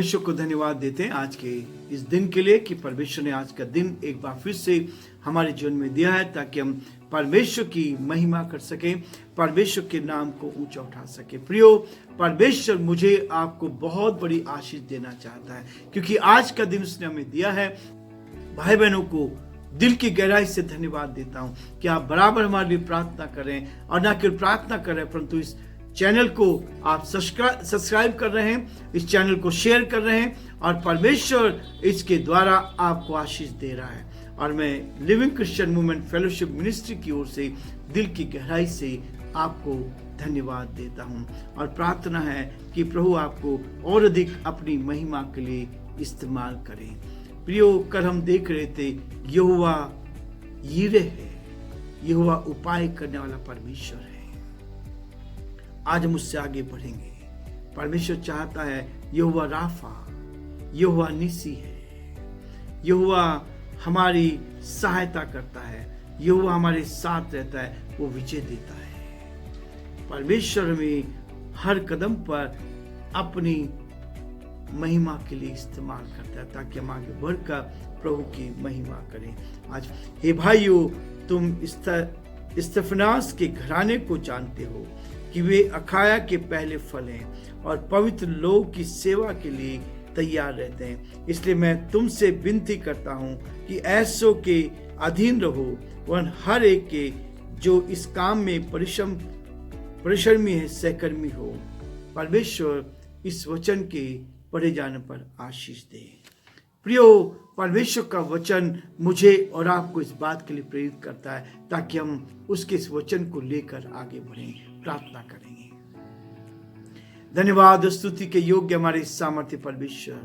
परमेश्वर को धन्यवाद देते हैं आज के इस दिन के लिए कि परमेश्वर ने आज का दिन एक बार फिर से हमारे जीवन में दिया है ताकि हम परमेश्वर की महिमा कर सकें, परमेश्वर के नाम को ऊंचा उठा सके। प्रियो, परमेश्वर मुझे आपको बहुत बड़ी आशीष देना चाहता है क्योंकि आज का दिन उसने हमें दिया है। भाई बहनों को दिल की गहराई से धन्यवाद देता हूं कि आप बराबर हमारे लिए प्रार्थना करें और ना केवल प्रार्थना करें परंतु इस चैनल को आप सब्सक्राइब कर रहे हैं, इस चैनल को शेयर कर रहे हैं और परमेश्वर इसके द्वारा आपको आशीष दे रहा है। और मैं living Christian movement fellowship ministry की ओर से दिल की गहराई से आपको धन्यवाद देता हूं और प्रार्थना है कि प्रभु आपको और अधिक अपनी महिमा के लिए इस्तेमाल करें। प्रियो, कल हम देख रहे थे यहोवा यीरे है, यहोवा उपाय करने वाला परमेश्वर है। आज हम उससे आगे बढ़ेंगे। परमेश्वर चाहता है यहोवा राफा, यहोवा निसी है, यहोवा हमारी सहायता करता है, यहोवा हमारे साथ रहता है, वो विजय देता है। परमेश्वर हमें हर कदम पर अपनी महिमा के लिए इस्तेमाल करता है ताकि हम आगे बढ़कर प्रभु की महिमा करें। आज हे भाइयों, तुम स्तेफनास के घराने को जानते हो कि वे अखाया के पहले फल हैं और पवित्र लोग की सेवा के लिए तैयार रहते हैं। इसलिए मैं तुमसे विनती करता हूं कि ऐसों के अधीन रहो वरन हर एक के जो इस काम में परिश्रमी है सहकर्मी हो। परमेश्वर इस वचन के पढ़े जाने पर आशीष दे। प्रियो, परमेश्वर का वचन मुझे और आपको इस बात के लिए प्रेरित करता है ताकि हम उसके इस वचन को लेकर आगे बढ़ें। प्रार्थना करेंगे। धन्यवाद स्तुति के योग्य हमारे सामर्थ्य परमेश्वर,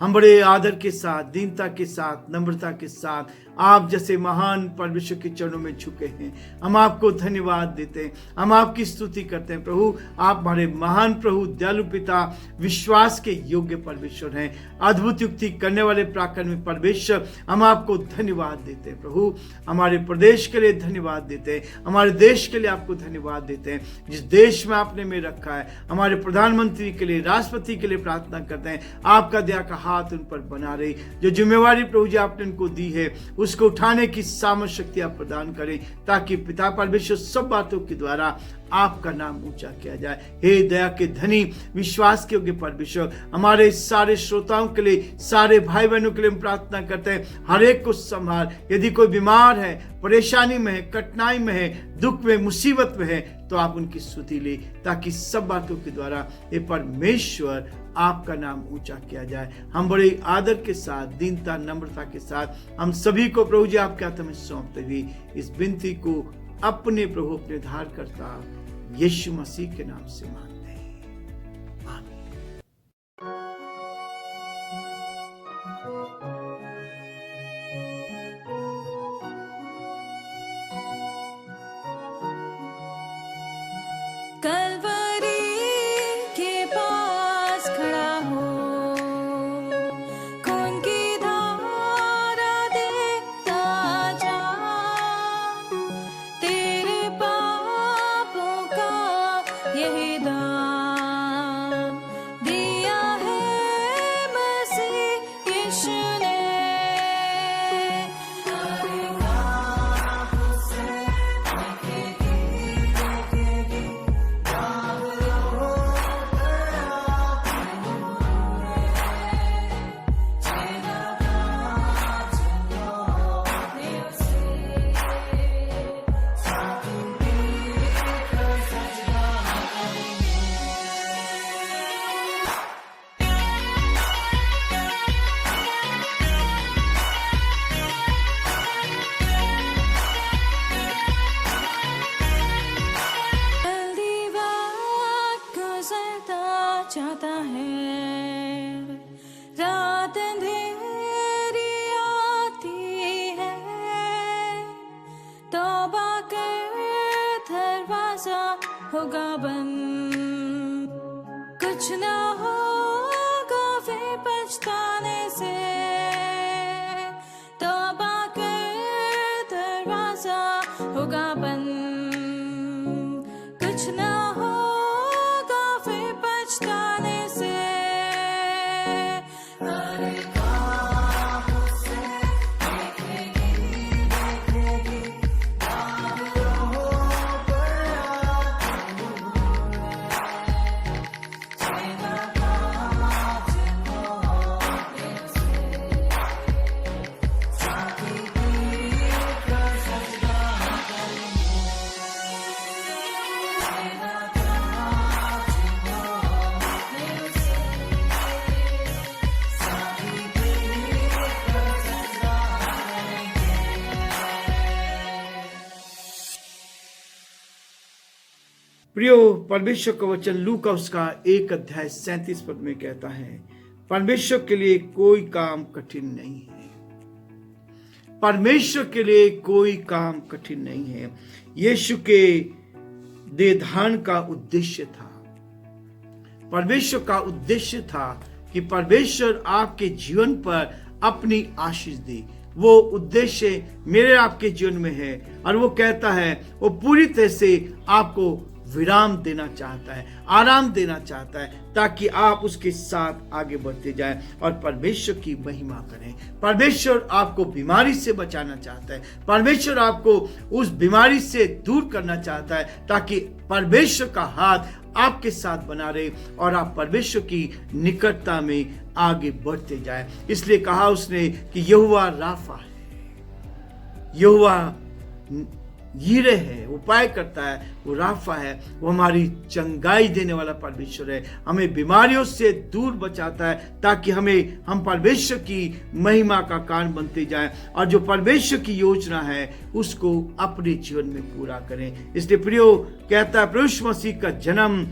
हम बड़े आदर के साथ, दीनता के साथ, नम्रता के साथ आप जैसे महान परमेश्वर के चरणों में झुके हैं। हम आपको धन्यवाद देते हैं, हम आपकी स्तुति करते हैं। प्रभु, आप हमारे महान प्रभु, दयालु पिता, विश्वास के योग्य परमेश्वर हैं, अद्भुत युक्ति करने वाले पराक्रमी परमेश्वर, हम आपको धन्यवाद देते हैं। प्रभु, हमारे प्रदेश के लिए धन्यवाद देते हैं, हमारे देश के लिए आपको धन्यवाद देते हैं जिस देश में आपने में रखा है। हमारे प्रधानमंत्री के लिए, राष्ट्रपति के लिए प्रार्थना करते हैं, आपका दया का हाथ उन पर बना रहे। जो जिम्मेवारी प्रभु जी आपने उनको दी है उसको उठाने की सामर्थ शक्ति आप प्रदान करें ताकि पिता परमेश्वर सब बातों के द्वारा आपका नाम ऊंचा किया जाए। हे दया के धनी, विश्वास के योग्य परमेश्वर, हमारे सारे श्रोताओं के लिए, सारे भाई बहनों के लिए हम प्रार्थना करते हैं, हर एक को संभाल। यदि कोई बीमार है, परेशानी में है, कठिनाई में है, दुख में, मुसीबत में है, तो आप उनकी स्तुति ले ताकि सब बातों के द्वारा ये परमेश्वर आपका नाम ऊंचा किया जाए। हम बड़े आदर के साथ, दीनता, नम्रता के साथ हम सभी को प्रभु जी आपके हाथ में सौंपते हुए इस विनती को अपने प्रभु, अपने धारकर्ता यीशु मसीह के नाम से मांगते हैं, आमीन। चाहता है रात अंधेरी आती है, तौबा कर दरवाजा होगा बंद, कुछ ना होगा वे पछताने से, तौबा कर दरवाजा होगा बंद, कुछ ना होगा वे पछताने से। प्रियो, परमेश्वर का वचन लूका उसका 1 अध्याय 37 पद में कहता है, परमेश्वर के लिए कोई काम कठिन नहीं है। परमेश्वर के लिए कोई काम कठिन नहीं है। यीशु के देहधारण का उद्देश्य था, परमेश्वर का उद्देश्य था कि परमेश्वर आपके जीवन पर अपनी आशीष दे। वो उद्देश्य मेरे आपके जीवन में है और वो कहता है वो पूरी तरह से आपको विराम देना चाहता है, आराम देना चाहता है, ताकि आप उसके साथ आगे बढ़ते जाएं और परमेश्वर की महिमा करें। परमेश्वर आपको बीमारी से बचाना चाहता है, परमेश्वर आपको उस बीमारी से दूर करना चाहता है, ताकि परमेश्वर का हाथ आपके साथ बना रहे और आप परमेश्वर की निकटता में आगे बढ़ते जाएं। इसलिए कहा उसने कि यहोवा राफा है, यहोवा यीरे है, उपाय करता है, वो राफा है, वो हमारी चंगाई देने वाला परमेश्वर है, हमें बीमारियों से दूर बचाता है, ताकि हम परमेश्वर की महिमा का कारण बनते जाएं और जो परमेश्वर की योजना है उसको अपने जीवन में पूरा करें। इसलिए प्रियो, कहता है प्रभु यीशु मसीह का जन्म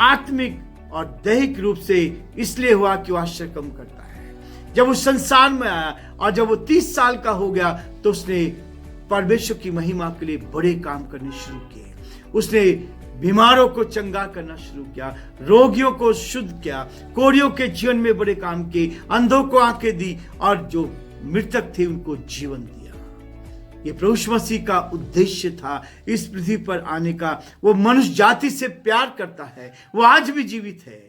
आत्मिक और दैहिक रूप से इसलिए हुआ कि वो आश्चर्य कम करता है। जब वो संसार में आया और जब वो 30 साल का हो गया तो उसने परमेश्वर की महिमा के लिए बड़े काम करने शुरू किए। उसने बीमारों को चंगा करना शुरू किया, रोगियों को शुद्ध किया, कोढ़ियों के जीवन में बड़े काम किए, अंधों को आंखें दी और जो मृतक थे उनको जीवन दिया। ये प्रभु यीशु मसीह का उद्देश्य था इस पृथ्वी पर आने का। वो मनुष्य जाति से प्यार करता है, वो आज भी जीवित है।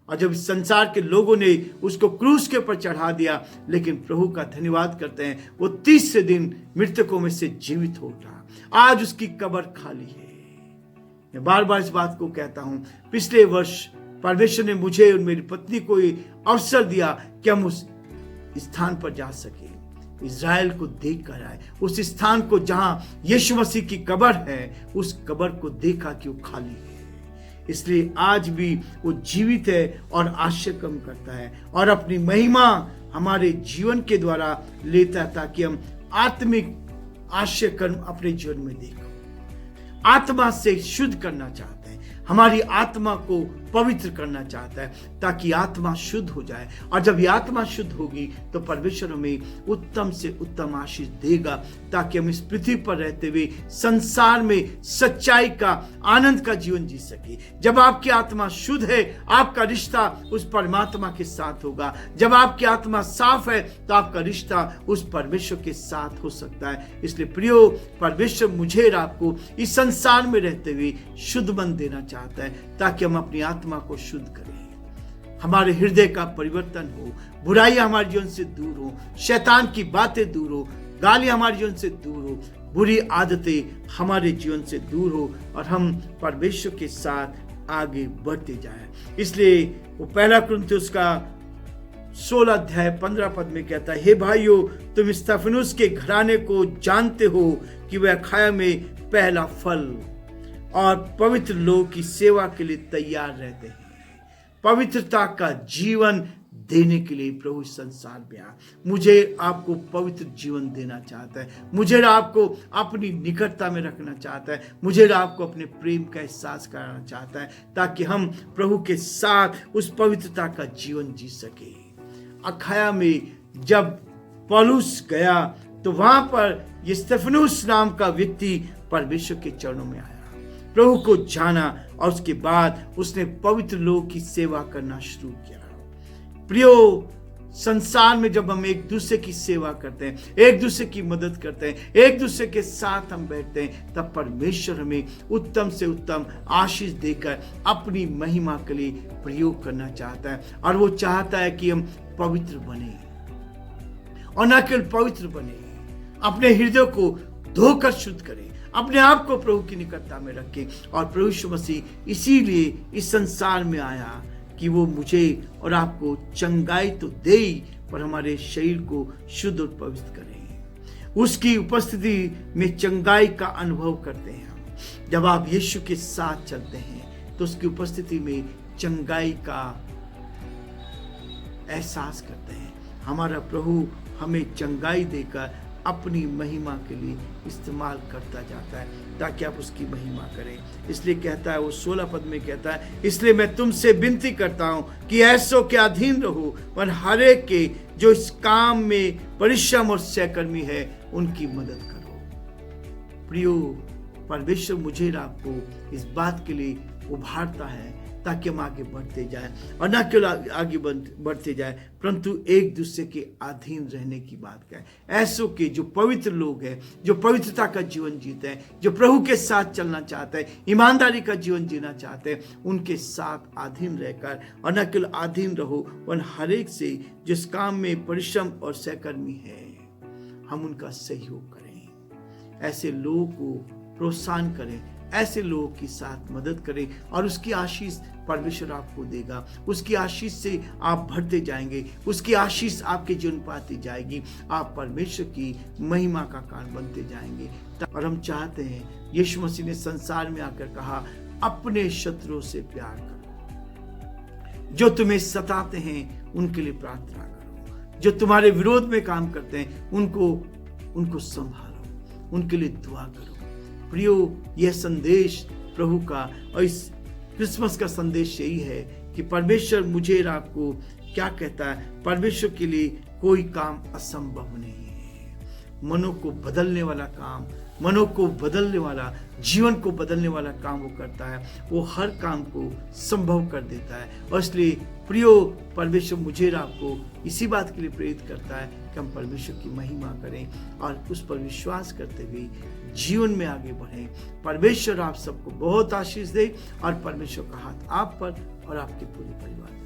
और जब इस संसार के लोगों ने उसको क्रूस के ऊपर चढ़ा दिया, लेकिन प्रभु का धन्यवाद करते हैं, वो 30 दिन मृतकों में से जीवित हो उठा। आज उसकी कब्र खाली है। मैं बार बार इस बात को कहता हूं, पिछले वर्ष परमेश्वर ने मुझे और मेरी पत्नी को अवसर दिया कि हम उस स्थान पर जा सके, इज़राइल को देख कर आए, उस स्थान को जहां यीशु मसीह की कब्र है, उस कब्र को देखा कि वो खाली है। इसलिए आज भी वो जीवित है और आश्चर्य कम करता है और अपनी महिमा हमारे जीवन के द्वारा लेता है, ताकि हम आत्मिक आश्चर्य कर्म अपने जीवन में देखें। आत्मा से शुद्ध करना चाहते हैं, हमारी आत्मा को पवित्र करना चाहता है, ताकि आत्मा शुद्ध हो जाए। और जब ये आत्मा शुद्ध होगी तो परमेश्वर हमें उत्तम से उत्तम आशीष देगा, ताकि हम इस पृथ्वी पर रहते हुए संसार में सच्चाई का आनंद का जीवन जी सके। जब आपकी आत्मा शुद्ध है, आपका रिश्ता उस परमात्मा के साथ होगा। जब आपकी आत्मा साफ है तो आपका रिश्ता उस परमेश्वर के साथ हो सकता है। इसलिए प्रियो, परमेश्वर मुझे और आपको इस संसार में रहते हुए शुद्ध मन देना चाहता है, ताकि हम अपनी आत्मा को शुद्ध करें, हमारे हृदय का परिवर्तन हो, बुराइयां हमारे जीवन से दूर हो, शैतान की बातें दूर हो, गालियां हमारे जीवन से दूर हो, बुरी आदतें हमारे जीवन से दूर हो और हम परमेश्वर के साथ आगे बढ़ते जाएं। इसलिए वो 1 कुरिन्थियों का 16 अध्याय 15 पद में कहता है, हे भाइयों, तुम स्तिफनुस के घराने को जानते हो कि वह अखाया में पहला फल और पवित्र लोगों की सेवा के लिए तैयार रहते हैं। पवित्रता का जीवन देने के लिए प्रभु संसार में आया। मुझे आपको पवित्र जीवन देना चाहता है, मुझे आपको अपनी निकटता में रखना चाहता है, मुझे आपको अपने प्रेम का एहसास कराना चाहता है, ताकि हम प्रभु के साथ उस पवित्रता का जीवन जी सके। अखाया में जब पौलुस गया तो वहां पर ये स्तिफनुस नाम का व्यक्ति परमेश्वर के चरणों में आया, प्रभु को जाना और उसके बाद उसने पवित्र लोगों की सेवा करना शुरू किया। प्रियो, संसार में जब हम एक दूसरे की सेवा करते हैं, एक दूसरे की मदद करते हैं, एक दूसरे के साथ हम बैठते हैं, तब परमेश्वर हमें उत्तम से उत्तम आशीष देकर अपनी महिमा के लिए प्रयोग करना चाहता है। और वो चाहता है कि हम पवित्र बने और न केवल पवित्र बने, अपने हृदय को धोकर शुद्ध करें, अपने आप को प्रभु की निकटता में रखें। और प्रभु यीशु मसीह इसीलिए इस संसार में आया कि वो मुझे और आपको चंगाई तो दे, पर हमारे शरीर को शुद्ध और पवित्र करें। उसकी उपस्थिति में चंगाई का अनुभव करते हैं हम। जब आप यीशु के साथ चलते हैं तो उसकी उपस्थिति में चंगाई का एहसास करते हैं। हमारा प्रभु हमें चंगाई देकर अपनी महिमा के लिए इस्तेमाल करता जाता है, ताकि आप उसकी महिमा करें। इसलिए कहता है, वो 16 पद में कहता है, इसलिए मैं तुमसे विनती करता हूं कि ऐसों के अधीन रहो, और हर एक के जो इस काम में परिश्रम और सहकर्मी है उनकी मदद करो। प्रियो, परमेश्वर मुझे और आपको इस बात के लिए उभारता है ताकि हम आगे बढ़ते जाएं, और न केवल आगे बढ़ते जाएं, परंतु एक दूसरे के अधीन रहने की बात करें। ऐसों के जो पवित्र लोग हैं, जो पवित्रता का जीवन जीते हैं, जो प्रभु के साथ चलना चाहते हैं, ईमानदारी का जीवन जीना चाहते हैं, उनके साथ अधीन रहकर, और न केवल अधीन रहो, और हर एक से जिस काम में परिश्रम और सहकर्मी है, हम उनका सहयोग करें। ऐसे लोगों को प्रोत्साहन करें, ऐसे लोगों के साथ मदद करें, और उसकी आशीष परमेश्वर आपको देगा। उसकी आशीष से आप बढ़ते जाएंगे, उसकी आशीष आपके जीवन पर आती जाएगी, आप परमेश्वर की महिमा का कारण बनते जाएंगे। और हम चाहते हैं, यीशु मसीह ने संसार में आकर कहा, अपने शत्रुओं से प्यार करो, जो तुम्हें सताते हैं उनके लिए प्रार्थना करो, जो तुम्हारे विरोध में काम करते हैं उनको संभालो, उनके लिए दुआ करो। प्रियो, यह संदेश प्रभु का और इस क्रिसमस का संदेश यही है कि परमेश्वर मुझे और आपको क्या कहता है। परमेश्वर के लिए कोई काम असंभव नहीं है। मनों को बदलने वाला काम, मनों को बदलने वाला, जीवन को बदलने वाला काम वो करता है। वो हर काम को संभव कर देता है। और इसलिए प्रियो, परमेश्वर मुझे और आपको इसी बात के लिए प्रेरित करता है कि हम परमेश्वर की महिमा करें और उस पर विश्वास करते हुए जीवन में आगे बढ़ें। परमेश्वर आप सबको बहुत आशीष दे, और परमेश्वर का हाथ आप पर और आपके पूरे परिवार